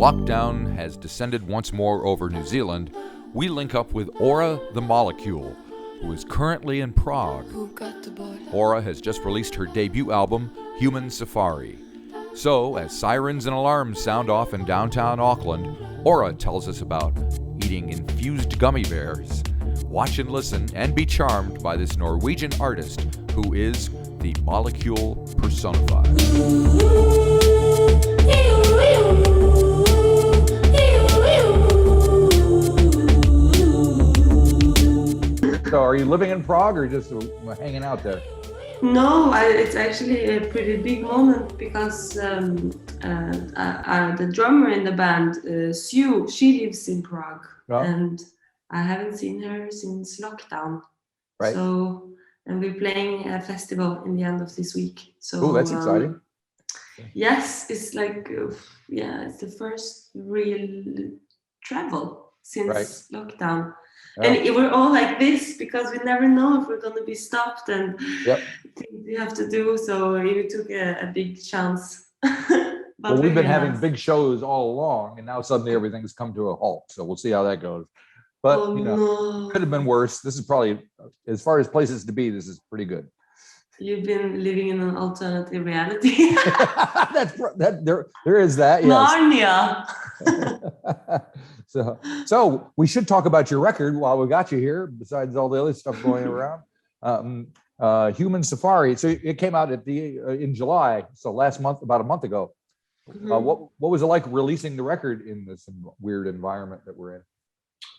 lockdown has descended once more over New Zealand, we link up with Ora The Molecule, who is currently in Prague. Ora has just released her debut album, Human Safari. So, as sirens and alarms sound off in downtown Auckland, Ora tells us about eating infused gummy bears. Watch and listen and be charmed by this Norwegian artist who is the molecule personified. So are you living in Prague or just hanging out there? No, it's actually a pretty big moment because the drummer in the band, Sue, she lives in Prague. Oh. And I haven't seen her since lockdown. Right. So, and we're playing a festival in the end of this week. So, oh, that's exciting. Yes, it's like, it's the first real travel since lockdown. Oh. And we're all like this because we never know if we're going to be stopped and things we have to do. So we took a big chance. Well, we've been having big shows all along, and now suddenly everything's come to a halt. So we'll see how that goes. But could have been worse. This is probably, as far as places to be, this is pretty good. You've been living in an alternative reality. There is that. Yes. Narnia. So we should talk about your record while we got you here, besides all the other stuff going around. Human Safari. So it came out in July. So last month, about a month ago. Mm-hmm. What was it like releasing the record in this weird environment that we're in?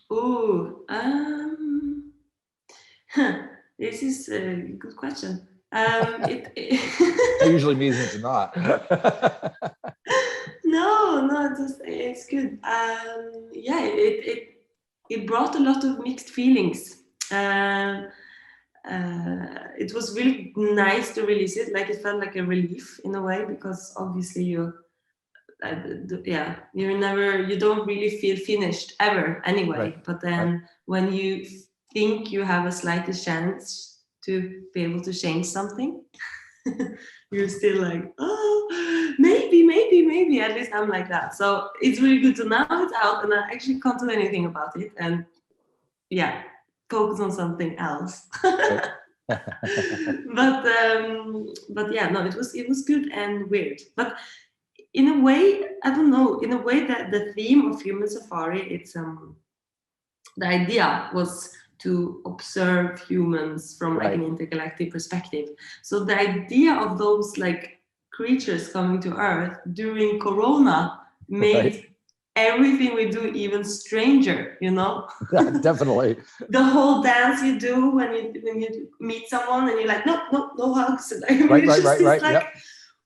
Oh, this is a good question. That usually means it's not. No, it's good. It brought a lot of mixed feelings. It was really nice to release it. Like it felt like a relief in a way because obviously you don't really feel finished ever anyway. Right. But then when you think you have a slightest chance to be able to change something, you're still like, oh, maybe. At least I'm like that. So it's really good to now it's out and I actually can't do anything about it and focus on something else. But it was good and weird. But in a way, I don't know, that the theme of Human Safari, it's the idea was to observe humans from like an intergalactic perspective. So the idea of those like creatures coming to Earth during Corona made everything we do even stranger, you know? Yeah, definitely. The whole dance you do when you meet someone and you're like, no hugs. Like, right.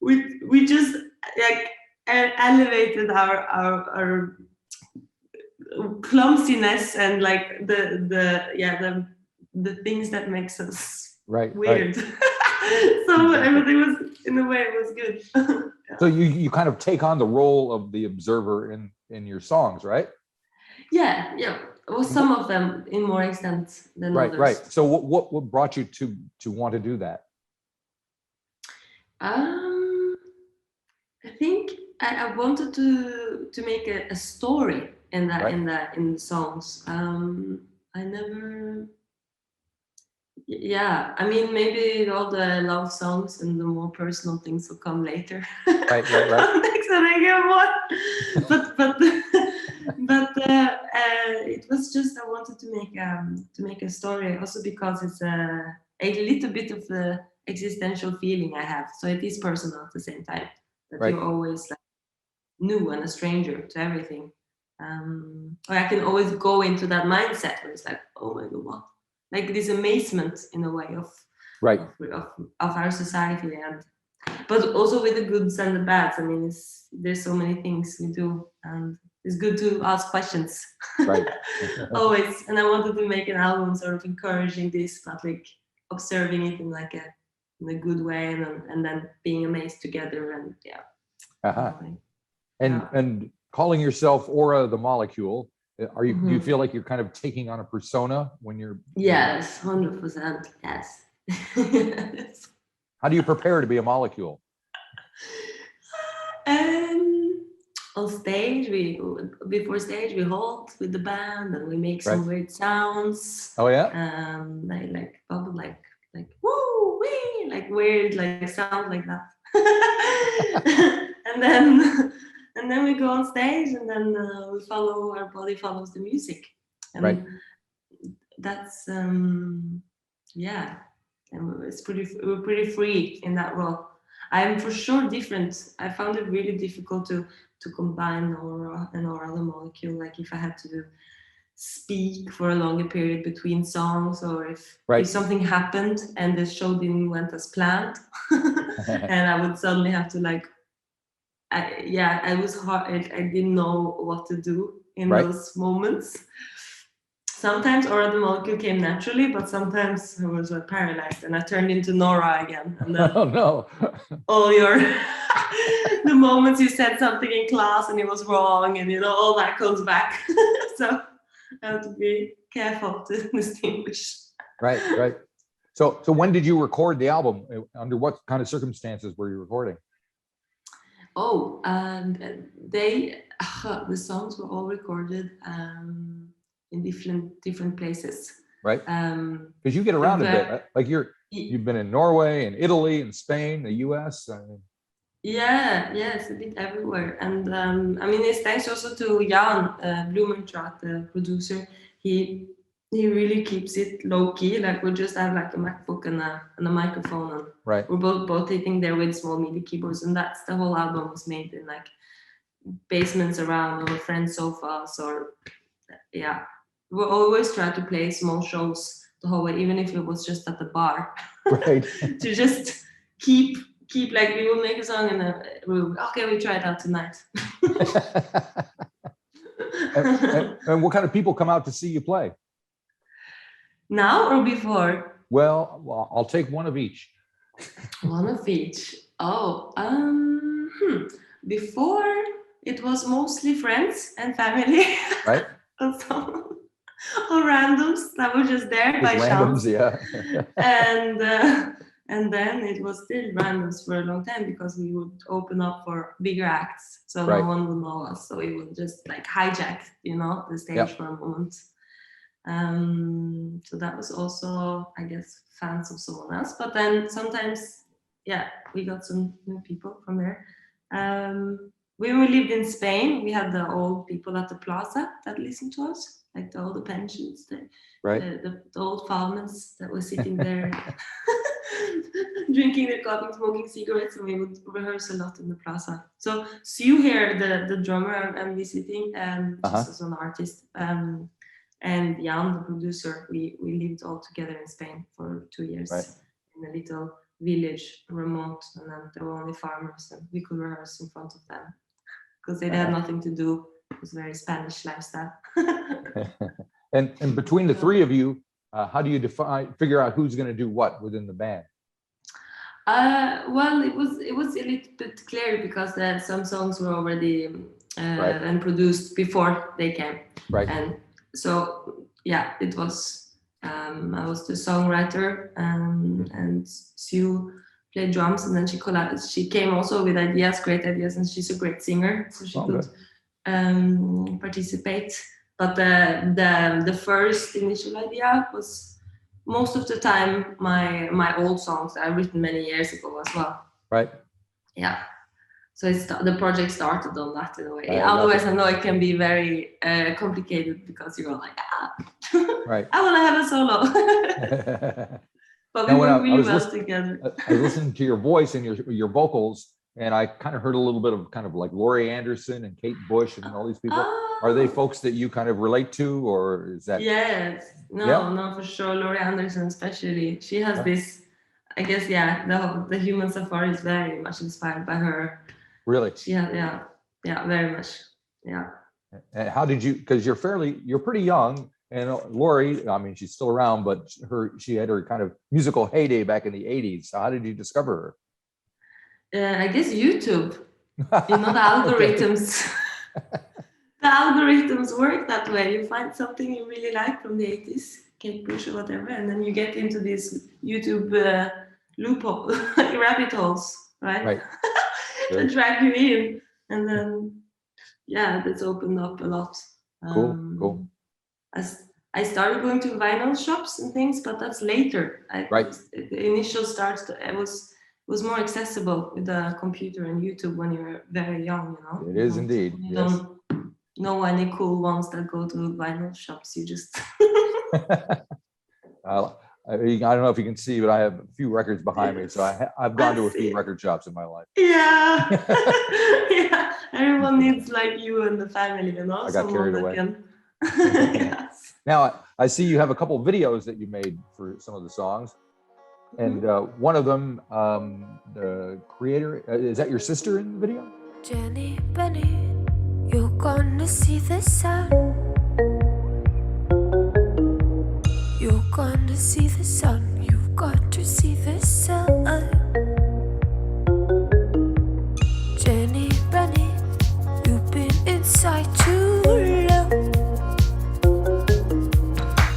We just like elevated our clumsiness and like the things that makes us weird. So everything was, in a way, it was good. So you kind of take on the role of the observer in your songs, right? Yeah. Well, some of them in more extent than others. Right. So what brought you to want to do that? I think I wanted to make a story in the songs. I never. Yeah, I mean, maybe all the love songs and the more personal things will come later. Right. Next time I get one. But it was just I wanted to make a story also because it's a little bit of the existential feeling I have. So it is personal at the same time. That you're always like new and a stranger to everything. Or I can always go into that mindset where it's like, oh my God, what? Like this amazement in a way of our society, but also with the goods and the bads. I mean, there's so many things we do, and it's good to ask questions. Right. Always. And I wanted to make an album sort of encouraging this, but like observing it in like in a good way, and then being amazed together, and And calling yourself Ora the Molecule. Do you feel like you're kind of taking on a persona when you're? Yes, 100%. Yes. How do you prepare to be a molecule? on stage, before stage we hold with the band and we make some Right. weird sounds. Oh yeah. Like bubble, like woo wee, like weird, like sound like that. and then we go on stage, and then we follow. Our body follows the music, and Right. that's yeah. And we're pretty free in that role. I'm for sure different. I found it really difficult to combine Nora and Ora The Molecule. Like if I had to speak for a longer period between songs, or if something happened and the show didn't went as planned, and I would suddenly have to like, it was hard. I didn't know what to do in those moments. Sometimes Ora The Molecule came naturally, but sometimes I was paralyzed and I turned into Nora again. And then oh no! all the moments you said something in class and it was wrong, and all that comes back. So I have to be careful to distinguish. Right. So when did you record the album? Under what kind of circumstances were you recording? Oh, the songs were all recorded in different places. Right. Because you get around a bit. Right? Like you've been in Norway and Italy and Spain, the US. It's a bit everywhere. And it's thanks also to Jan Blumentraat, the producer. He really keeps it low key. Like we just have like a MacBook and a microphone, and we're both sitting there with small MIDI keyboards, and that's the whole album was made in like basements around, or friends' sofas, or we always try to play small shows the whole way, even if it was just at the bar. Right. To just keep like, we will make a song and we'll, okay, we try it out tonight. and what kind of people come out to see you play? Now or before? Well, I'll take one of each. One of each. Oh, before it was mostly friends and family. Right. Or randoms that were just there by chance. And then it was still randoms for a long time, because we would open up for bigger acts, so no one would know us. So we would just like hijack, the stage for a moment. So that was also, I guess, fans of someone else. But then sometimes, we got some new people from there. When we lived in Spain, we had the old people at the plaza that listened to us, like the older pensions, the old farmers that were sitting there drinking their coffee, smoking cigarettes, and we would rehearse a lot in the plaza. So you hear the drummer I'm visiting, just as an artist, and Jan, the producer, we lived all together in Spain for 2 years in a little village, remote, and then there were only farmers, and we could rehearse in front of them because they had nothing to do. It was a very Spanish lifestyle. And between the three of you, how do you figure out who's going to do what within the band? Well, it was a little bit clear, because some songs were already and produced before they came. Right. And so it was. I was the songwriter, and Sue played drums, and then she came also with great ideas, and she's a great singer, so she could participate. But the first initial idea was most of the time my old songs that I've written many years ago as well. Right. Yeah. So the project started on that in a way. Otherwise, I know it can be very complicated, because you're like, right. I want to have a solo. But we work really well together. I was listening to your voice and your vocals, and I kind of heard a little bit of kind of like Laurie Anderson and Kate Bush and all these people. Are they folks that you kind of relate to, or is that? Yes. No, for sure. Laurie Anderson especially. She has this, I guess, the Human Safari is very much inspired by her. Really? Yeah, very much. Yeah. And how did you, because you're pretty young, and Laurie, I mean, she's still around, but she had her kind of musical heyday back in the 80s. So how did you discover her? I guess YouTube. The algorithms. The algorithms work that way. You find something you really like from the 80s, Kate Bush or whatever, and then you get into these YouTube loophole, rabbit holes, right? Right. That drag you in, and then yeah, that's opened up a lot. Cool. As I started going to vinyl shops and things, but that's later. Right. The initial start, it was more accessible with a computer and YouTube when you're very young, you know. It is indeed. You Yes. don't know any cool ones that go to vinyl shops. You just. I don't know if you can see, but I have a few records behind me, so I've gone to a few record shops in my life. Yeah. Yeah. Everyone needs like you and the family, you know. I got carried away. Yes. Now I see you have a couple videos that you made for some of the songs, and one of them, the creator, is that your sister in the video? Jenny, Benny, you're gonna see the sun. You're gonna see the sun. You've got to see the sun. Jenny, Benny, you've been inside too long.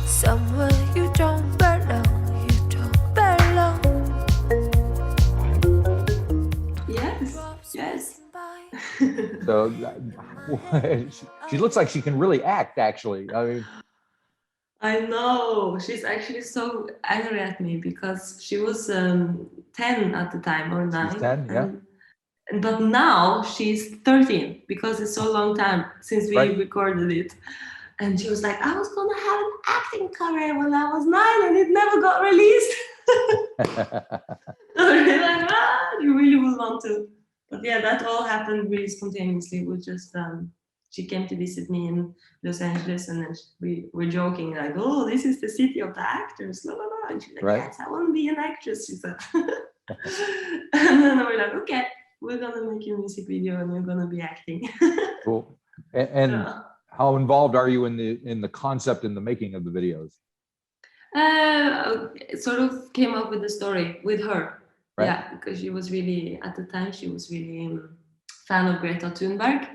Somewhere you don't belong. You don't belong. Yes. So she looks like she can really act, actually. I mean, I know. She's actually so angry at me because she was 10 at the time, or 9. She's 10, yeah. But now she's 13 because it's so long time since we recorded it. And she was like, I was going to have an acting career when I was 9 and it never got released. Like, you really would want to. But yeah, that all happened really spontaneously. We just, she came to visit me in Los Angeles, and then we were joking like, oh, this is the city of the actors. La, la, la. And she's like, yes, I want to be an actress, she said. And then we're like, okay, we're going to make a music video and you're going to be acting. Cool. And how involved are you in the concept and the making of the videos? Sort of came up with the story with her. Right. Yeah, because she was really, at the time, she was really a fan of Greta Thunberg.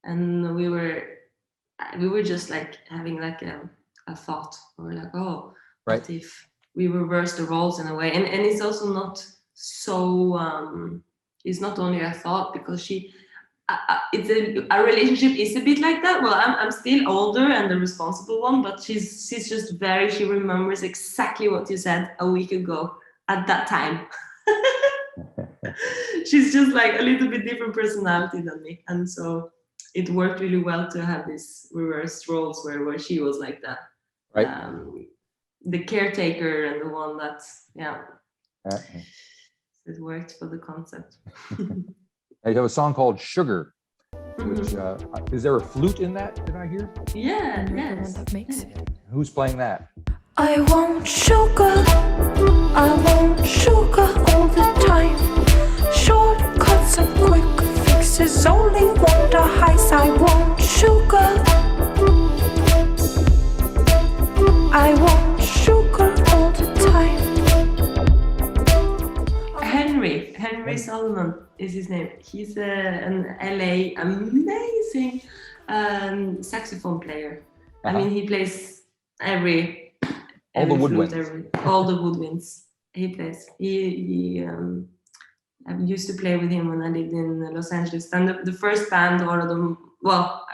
And we were just like having like a thought. We were like, oh, what if we reverse the roles in a way? And it's also not so, it's not only a thought, because it's a relationship is a bit like that. Well, I'm still older and the responsible one, but she's just she remembers exactly what you said a week ago at that time. She's just like a little bit different personality than me, and so it worked really well to have these reversed roles where she was like that, the caretaker and the one that's it worked for the concept. You have a song called Sugar, which is there a flute in that? Did I hear? Yeah, yes. That makes it. Who's playing that? I want sugar, I want sugar all the time. Shortcuts and quick fixes only wonder highs. I want sugar, I want sugar all the time. Henry Solomon is his name. He's an LA amazing saxophone player. I mean, he plays all the woodwinds he plays. I used to play with him when I lived in Los Angeles. And the first band,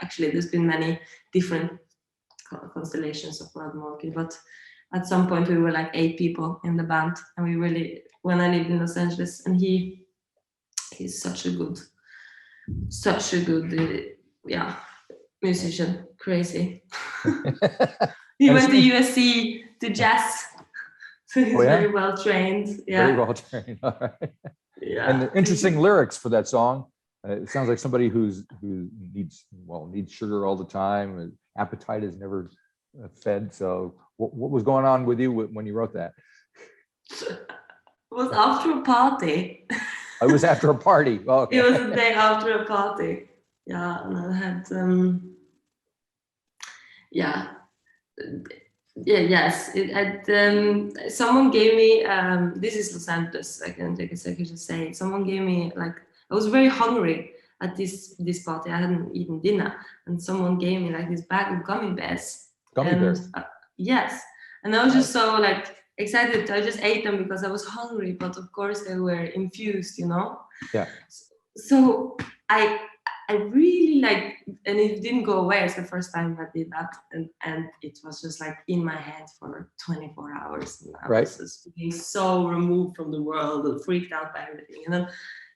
actually there's been many different constellations of Ora The Molecule, but at some point we were like 8 people in the band, and we really, when I lived in Los Angeles, and he's such a good musician, crazy. He went to USC to jazz, so he's very well trained. Yeah, very well trained. All right. Yeah, and the interesting lyrics for that song. It sounds like somebody who needs sugar all the time. His appetite is never fed. So, what was going on with you when you wrote that? It was after a party. It was after a party. Oh, okay. It was the day after a party. Yeah, and I had someone gave me this is Los Angeles. I can take a second to say it. Someone gave me, like, I was very hungry at this party. I hadn't eaten dinner, and someone gave me like this bag of gummy bears. Yes, and I was just so like excited. I just ate them because I was hungry, but of course they were infused, you know. Yeah. So I really like, and it didn't go away. It's the first time I did that, and it was just like in my head for 24 hours. And I was just being so removed from the world and freaked out by everything. And then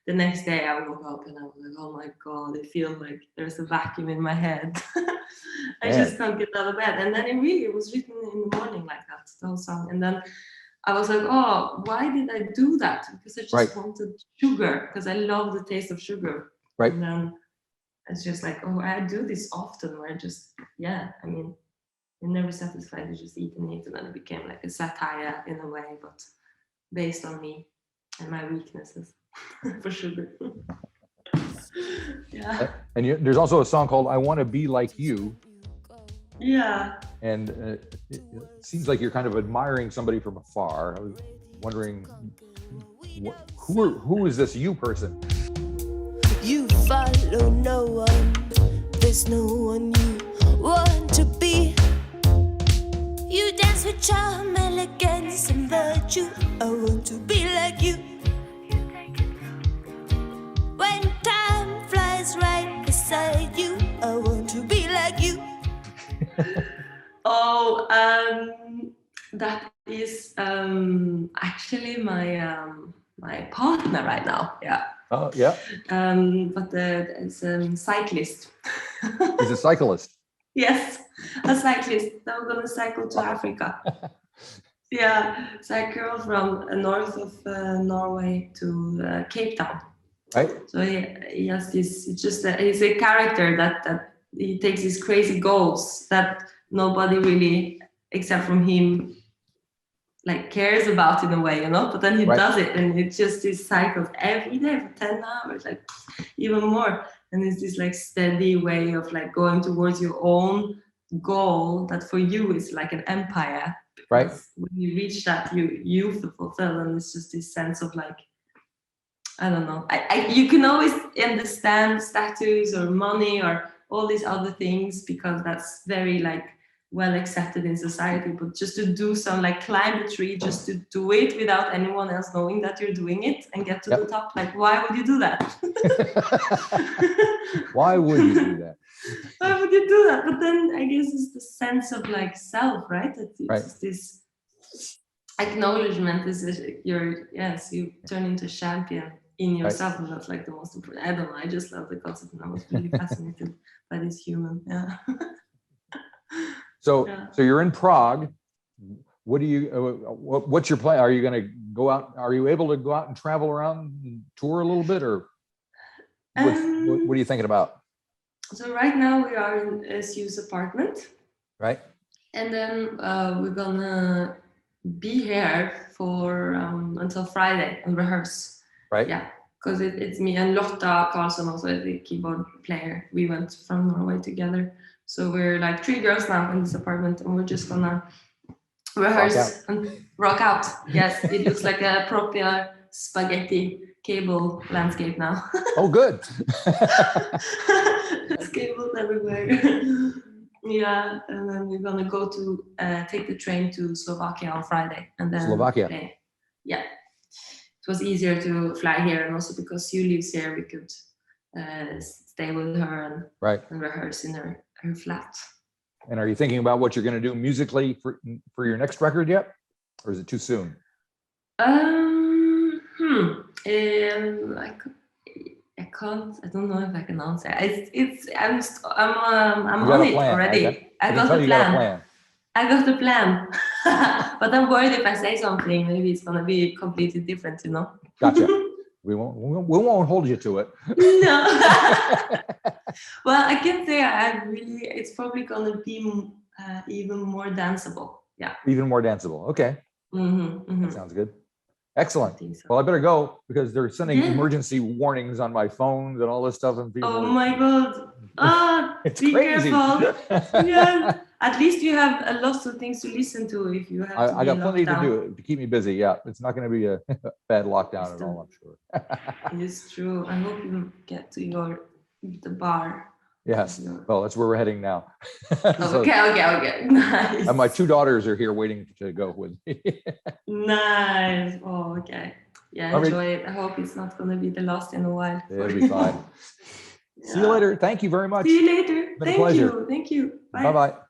the next day I woke up and I was like, oh my God, I feel like there's a vacuum in my head. I just can't get out of bed. And then it was written in the morning like that, the whole song. And then I was like, oh, why did I do that? Because I just wanted sugar, because I love the taste of sugar. Right. And then it's just like, oh, I do this often where I just, you're never satisfied, you just eat and eat. And then it became like a satire in a way, but based on me and my weaknesses for sugar. Yeah. And there's also a song called I Want to Be Like You. Yeah. And it seems like you're kind of admiring somebody from afar. I was wondering, who is this you person? You follow no one, there's no one you want to be. You dance with charm, elegance, and virtue. I want to be like you. When time flies right beside you, I want to be like you. That is actually my partner right now. Yeah. Oh, yeah. But it's a cyclist. He's a cyclist. Yes, a cyclist. Now we're gonna cycle to Africa. Yeah, cycle from north of Norway to Cape Town. Right. So he has this. It's just he's a character that he takes these crazy goals that nobody really, except from him, like cares about in a way, you know. But then he does it, and it's just these cycles every day for 10 hours, like even more. And it's this like steady way of like going towards your own goal that for you is like an empire. Right. When you reach that, you feel fulfilled, and it's just this sense of like, I don't know. You can always understand statues or money or all these other things because that's very like well accepted in society. But just to do some like climb a tree, just to do it without anyone else knowing that you're doing it and get to the top, like why would you do that? Why would you do that? Why would you do that? But then I guess it's the sense of like self, right? It's this acknowledgement is you turn into a champion in yourself, and that's like the most important. I don't know, I just love the concept, and I was really fascinated by this human. So you're in Prague. What do you what's your plan? Are you going to go out? Are you able to go out and travel around and tour a little bit, or what are you thinking about? So right now we are in SU's apartment, right? And then we're gonna be here for until Friday and rehearse. Right. Yeah, because it's me and Lotta Karlsson, also the keyboard player. We went from Norway together. So we're like 3 girls now in this apartment, and we're just gonna rehearse and rock out. Yes, it looks like a proper spaghetti cable landscape now. Oh, good. There's cables everywhere. Yeah, and then we're gonna go to take the train to Slovakia on Friday, and then play. Yeah. It was easier to fly here, and also because Sue lives here, we could stay with her and rehearse in her flat. And are you thinking about what you're going to do musically for your next record yet, or is it too soon? I can't. I don't know if I can answer. I'm on it already. I got the plan. I got the plan. But I'm worried if I say something, maybe it's gonna be completely different, you know. Gotcha. We won't hold you to it. No. Well, I can say it's probably gonna be even more danceable. Yeah. Even more danceable. Okay. That sounds good. Excellent. So. Well, I better go because they're sending emergency warnings on my phones and all this stuff. And people my God. It's be crazy. Careful. Yeah. At least you have a lot of things to listen to if you have I got plenty to do to keep me busy. Yeah, it's not going to be a bad lockdown at all, I'm sure. It's true. I hope you get to the bar. Yes. Well, that's where we're heading now. Okay. Nice. And my 2 daughters are here waiting to go with me. Nice. Oh, okay. Yeah, enjoy it. I hope it's not going to be the last in a while. It'll be fine. See you later. Thank you very much. See you later. Been a Thank pleasure. you. Thank you. Bye. Bye-bye.